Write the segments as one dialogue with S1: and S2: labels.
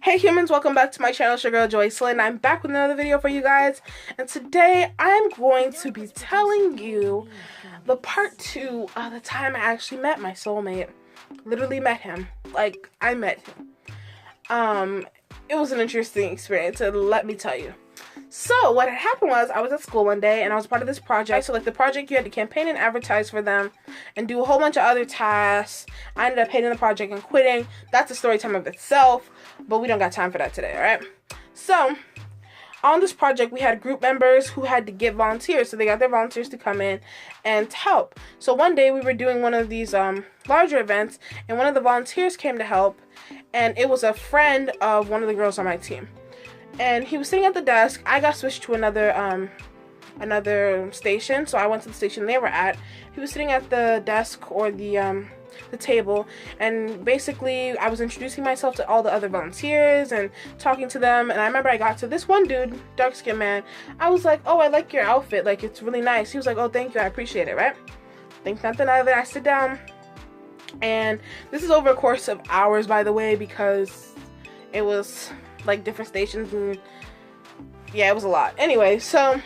S1: Hey humans, welcome back to my channel. It's your girl Joycelyn. I'm back with another video for you guys, and today I'm going to be telling you the part 2 of the time I actually met my soulmate. Literally met him. Like, I met him. It was an interesting experience, so let me tell you. So what had happened was I was at school one day and I was part of this project. So like the project, you had to campaign and advertise for them and do a whole bunch of other tasks. I ended up hating the project and quitting. That's a story time of itself, but we don't got time for that today, alright? So on this project, we had group members who had to get volunteers. So they got their volunteers to come in and help. So one day we were doing one of these larger events, and one of the volunteers came to help, and it was a friend of one of the girls on my team. And he was sitting at the desk. I got switched to another station, so I went to the station they were at. He was sitting at the desk or the table, and basically I was introducing myself to all the other volunteers and talking to them. And I remember I got to this one dude, dark skinned man. I was like, "Oh, I like your outfit, like it's really nice." He was like, "Oh, thank you, I appreciate it," right? Think nothing of it. I sit down, and this is over a course of hours, by the way, because it was like different stations, and yeah, it was a lot. Anyway, so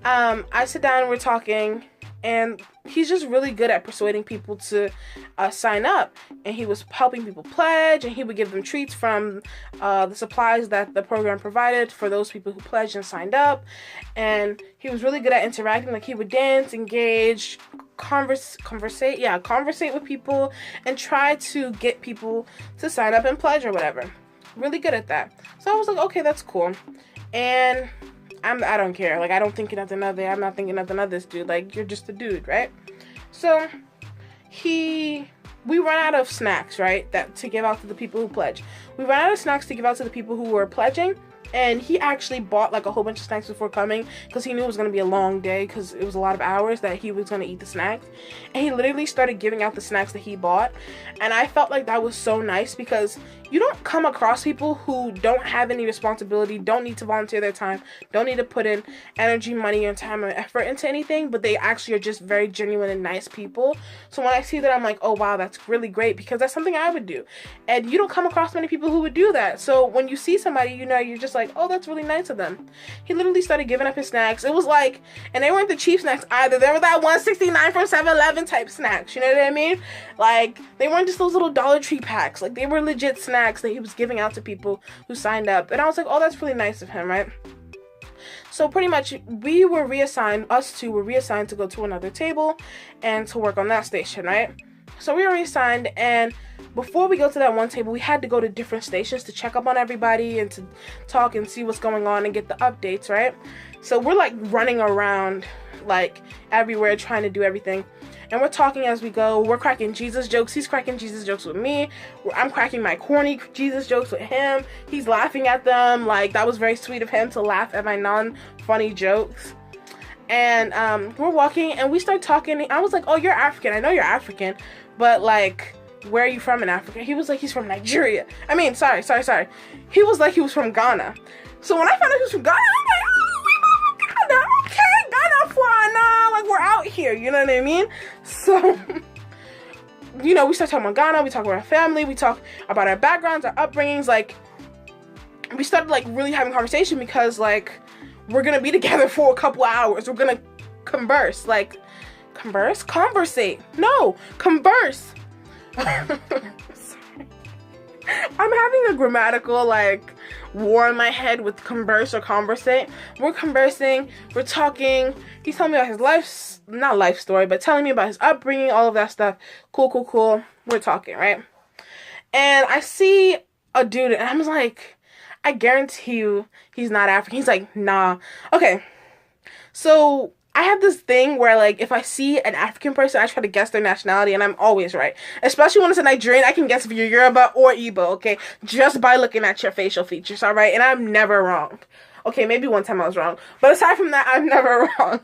S1: I sit down and we're talking, and he's just really good at persuading people to sign up. And he was helping people pledge, and he would give them treats from the supplies that the program provided for those people who pledged and signed up. And he was really good at interacting. Like, he would dance, engage, conversate with people, and try to get people to sign up and pledge or whatever. Really good at that. So I was like, okay, that's cool. And I don't care. Like, I don't think nothing of it. I'm not thinking nothing of this dude. Like, you're just a dude, right? So we run out of snacks, right? That to give out to the people who pledge. We ran out of snacks to give out to the people who were pledging. And he actually bought like a whole bunch of snacks before coming, because he knew it was going to be a long day, because it was a lot of hours that he was going to eat the snacks. And he literally started giving out the snacks that he bought. And I felt like that was so nice, because you don't come across people who don't have any responsibility, don't need to volunteer their time, don't need to put in energy, money, and time and effort into anything, but they actually are just very genuine and nice people. So when I see that, I'm like, oh wow, that's really great, because that's something I would do. And you don't come across many people who would do that. So when you see somebody, you know, you're just like, oh, that's really nice of them. He literally started giving up his snacks. It was like, and they weren't the cheap snacks either. They were that $1.69 from 7-Eleven type snacks. You know what I mean? Like, they weren't just those little Dollar Tree packs. Like, they were legit snacks that he was giving out to people who signed up. And I was like, oh, that's really nice of him, right? So pretty much us two were reassigned to go to another table and to work on that station, right? So we were reassigned, and before we go to that one table, we had to go to different stations to check up on everybody and to talk and see what's going on and get the updates, right? So we're like running around like everywhere trying to do everything. And we're talking as we go. We're cracking Jesus jokes. He's cracking Jesus jokes with me. I'm cracking my corny Jesus jokes with him. He's laughing at them. Like, that was very sweet of him to laugh at my non-funny jokes. And we're walking, and we start talking. I was like, oh, you're African. I know you're African. But, like, where are you from in Africa? He was like, he's from Nigeria. I mean, sorry. He was like, he was from Ghana. So when I found out he was from Ghana, I'm like, oh, we from Ghana. Okay, Ghana for now. Like, we're out here. You know what I mean? So, you know, we start talking about Ghana. We talk about our family. We talk about our backgrounds, our upbringings. Like, we started, like, really having conversation, because, like, we're going to be together for a couple hours. We're going to converse. Like, conversate. No, converse. I'm having a grammatical, like, war in my head with converse or conversate. We're conversing. We're talking. He's telling me about his not life story, but telling me about his upbringing, all of that stuff. Cool. We're talking, right? And I see a dude, and I'm like, I guarantee you he's not African. He's like, nah. Okay. So I have this thing where, like, if I see an African person, I try to guess their nationality, and I'm always right. Especially when it's a Nigerian, I can guess if you're Yoruba or Igbo, okay? Just by looking at your facial features, alright? And I'm never wrong. Okay, maybe one time I was wrong. But aside from that, I'm never wrong.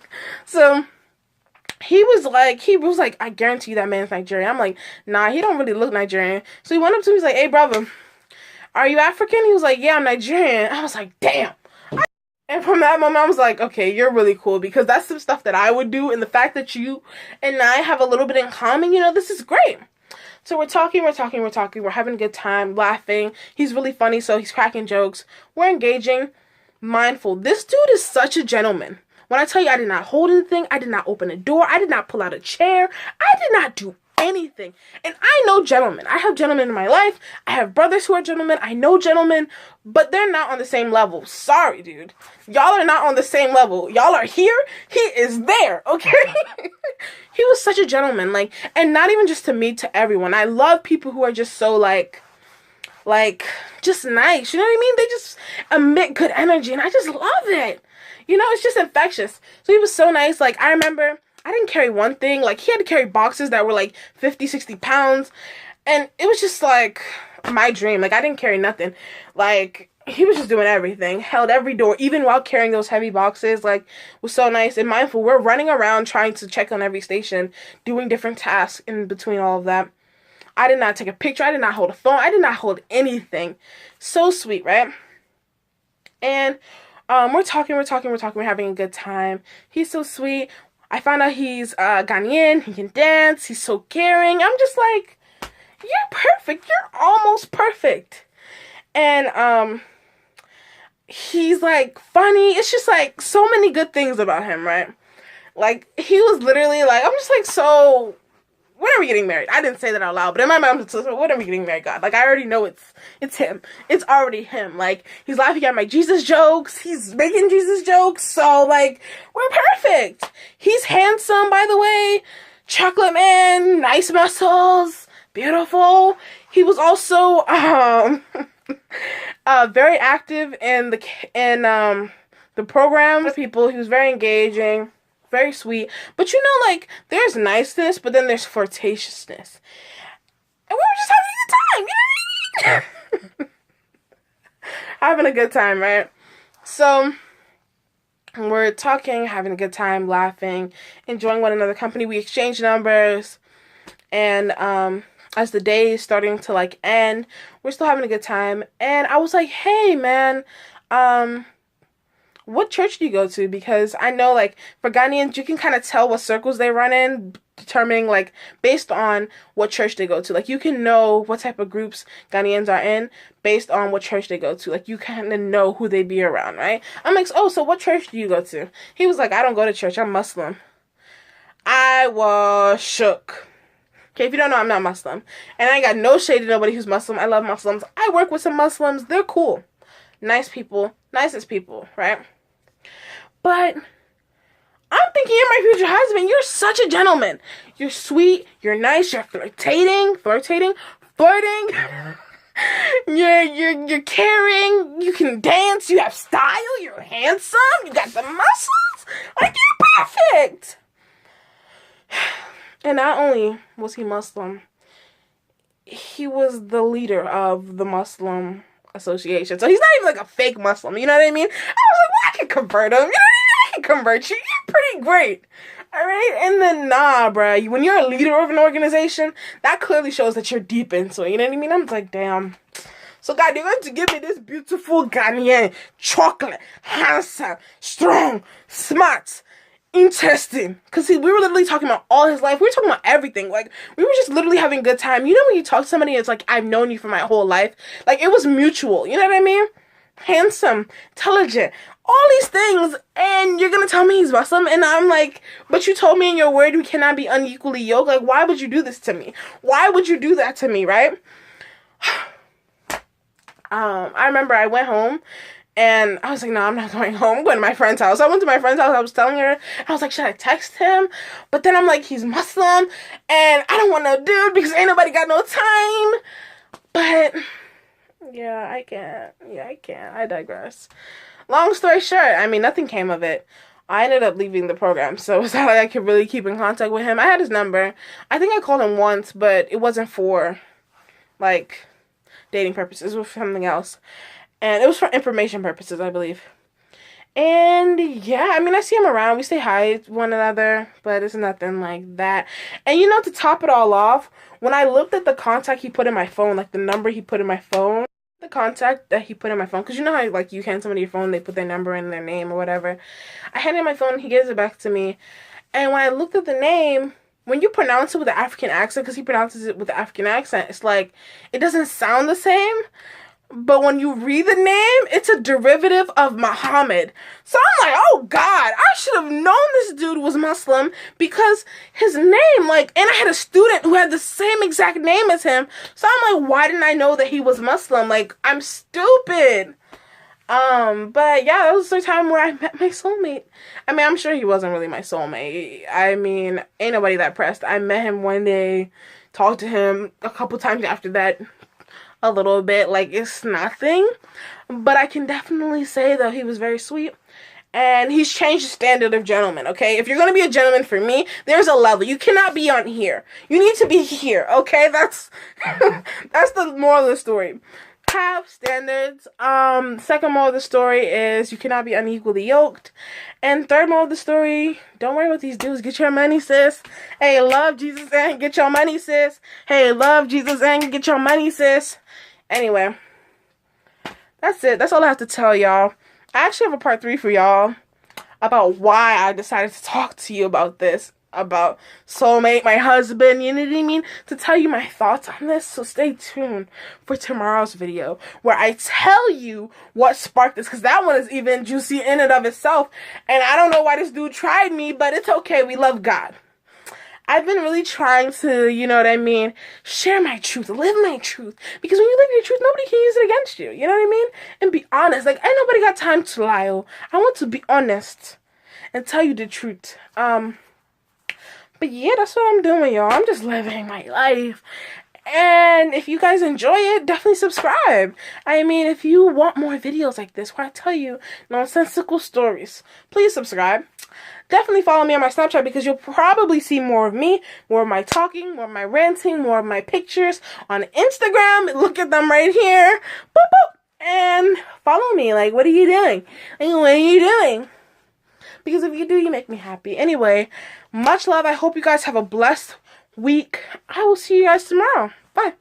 S1: So he was like, I guarantee you that man's Nigerian. I'm like, nah, he don't really look Nigerian. So he went up to me, he's like, hey, brother, are you African? He was like, yeah, I'm Nigerian. I was like, damn. And from that moment, I was like, okay, you're really cool, because that's some stuff that I would do, and the fact that you and I have a little bit in common, you know, this is great. So we're talking, we're having a good time, laughing. He's really funny, so he's cracking jokes. We're engaging, mindful. This dude is such a gentleman. When I tell you I did not hold anything, I did not open a door, I did not pull out a chair, I did not do anything. And I know gentlemen. I have gentlemen in my life. I have brothers who are gentlemen. I know gentlemen, but they're not on the same level. Sorry, dude. Y'all are not on the same level. Y'all are here. He is there, okay? He was such a gentleman, like, and not even just to me, to everyone. I love people who are just so, like, just nice. You know what I mean? They just emit good energy, and I just love it. You know, it's just infectious. So he was so nice. Like, I remember I didn't carry one thing. Like, he had to carry boxes that were like 50, 60 pounds. And it was just like my dream. Like, I didn't carry nothing. Like, he was just doing everything. Held every door, even while carrying those heavy boxes. Like, was so nice and mindful. We're running around trying to check on every station, doing different tasks in between all of that. I did not take a picture. I did not hold a phone. I did not hold anything. So sweet, right? And we're talking, we're having a good time. He's so sweet. I found out he's Ghanaian, he can dance, he's so caring. I'm just like, you're perfect, you're almost perfect. And he's like funny. It's just like so many good things about him, right? Like, he was literally like, I'm just like, so when are we getting married? I didn't say that out loud, but in my mind, so when are we getting married, God? Like, I already know it's him. It's already him. Like, he's laughing at my Jesus jokes. He's making Jesus jokes. So, like, we're perfect. He's handsome, by the way. Chocolate man, nice muscles, beautiful. He was also very active in the program. People. He was very engaging. Very sweet. But you know, like, there's niceness, but then there's flirtatiousness. And we were just having a good time, you know what I mean? Having a good time, right? So, we're talking, having a good time, laughing, enjoying one another's company. We exchange numbers. And, as the day is starting to, like, end, we're still having a good time. And I was like, hey, man, what church do you go to? Because I know, like, for Ghanaians, you can kind of tell what circles they run in, determining, like, based on what church they go to. Like, you can know what type of groups Ghanaians are in based on what church they go to. Like, you kind of know who they be around, right? I'm like, oh, so what church do you go to? He was like, I don't go to church. I'm Muslim. I was shook. Okay, if you don't know, I'm not Muslim. And I ain't got no shade to nobody who's Muslim. I love Muslims. I work with some Muslims. They're cool. Nice people. Nicest people, right? But I'm thinking, you're my future husband. You're such a gentleman. You're sweet. You're nice. You're flirting. You're caring. You can dance. You have style. You're handsome. You got the muscles. Like, you're perfect. And not only was he Muslim, he was the leader of the Muslim association. So he's not even like a fake Muslim. You know what I mean? I was like, well, I can convert him. You know what I mean? I can convert you. You're pretty great. All right? And then, nah, bruh. When you're a leader of an organization, that clearly shows that you're deep into it. You know what I mean? I'm like, damn. So, God, you're going to give me this beautiful Ghanaian, chocolate, handsome, strong, smart, interesting. Because, see, we were literally talking about all his life. We were talking about everything. Like, we were just literally having a good time. You know when you talk to somebody, it's like, I've known you for my whole life. Like, it was mutual. You know what I mean? Handsome, intelligent, all these things. And you're going to tell me he's Muslim? And I'm like, but you told me in your word we cannot be unequally yoked. Like, why would you do this to me? Why would you do that to me, right? I remember I went home. And I was like, no, I'm not going home. I'm going to my friend's house. I went to my friend's house. I was telling her. I was like, should I text him? But then I'm like, he's Muslim. And I don't want no dude because ain't nobody got no time. But, yeah, I can't. I digress. Long story short, I mean, nothing came of it. I ended up leaving the program. So it's not like I could really keep in contact with him. I had his number. I think I called him once, but it wasn't for, like, dating purposes. It was for something else. And it was for information purposes, I believe. And, yeah, I mean, I see him around. We say hi to one another, but it's nothing like that. And, you know, to top it all off, when I looked at the contact he put in my phone, like the number he put in my phone, the contact that he put in my phone, because you know how, like, you hand somebody your phone, they put their number in their name or whatever. I handed him my phone, he gives it back to me. And when I looked at the name, when you pronounce it with the African accent, because he pronounces it with the African accent, it's like, it doesn't sound the same. But when you read the name, it's a derivative of Muhammad. So I'm like, oh God, I should have known this dude was Muslim because his name, like, and I had a student who had the same exact name as him. So I'm like, why didn't I know that he was Muslim? Like, I'm stupid. But yeah, that was the time where I met my soulmate. I mean, I'm sure he wasn't really my soulmate. I mean, ain't nobody that pressed. I met him one day, talked to him a couple times after that. A little bit, like, it's nothing, but I can definitely say that he was very sweet, and he's changed the standard of gentleman. Okay, if you're gonna be a gentleman for me, there's a level. You cannot be on here. You need to be here. Okay, that's that's the moral of the story. Have standards. Second moral of the story is you cannot be unequally yoked. And third moral of the story, don't worry about these dudes. Get your money, sis. Hey, love Jesus and get your money, sis. Hey, love Jesus and get your money, sis. Anyway, that's it. That's all I have to tell y'all. I actually have a part 3 for y'all about why I decided to talk to you about this. About soulmate, my husband, you know what I mean? To tell you my thoughts on this. So stay tuned for tomorrow's video where I tell you what sparked this. Because that one is even juicy in and of itself. And I don't know why this dude tried me, but it's okay. We love God. I've been really trying to, you know what I mean, share my truth, live my truth. Because when you live your truth, nobody can use it against you. You know what I mean? And be honest. Like, ain't nobody got time to lie. I want to be honest and tell you the truth. But yeah, that's what I'm doing, y'all. I'm just living my life. And if you guys enjoy it, definitely subscribe. I mean, if you want more videos like this where I tell you nonsensical stories, please subscribe. Definitely follow me on my Snapchat because you'll probably see more of me, more of my talking, more of my ranting, more of my pictures on Instagram. Look at them right here. Boop, boop. And follow me. Like, what are you doing? Like, what are you doing? Because if you do, you make me happy. Anyway, much love. I hope you guys have a blessed week. I will see you guys tomorrow. Bye.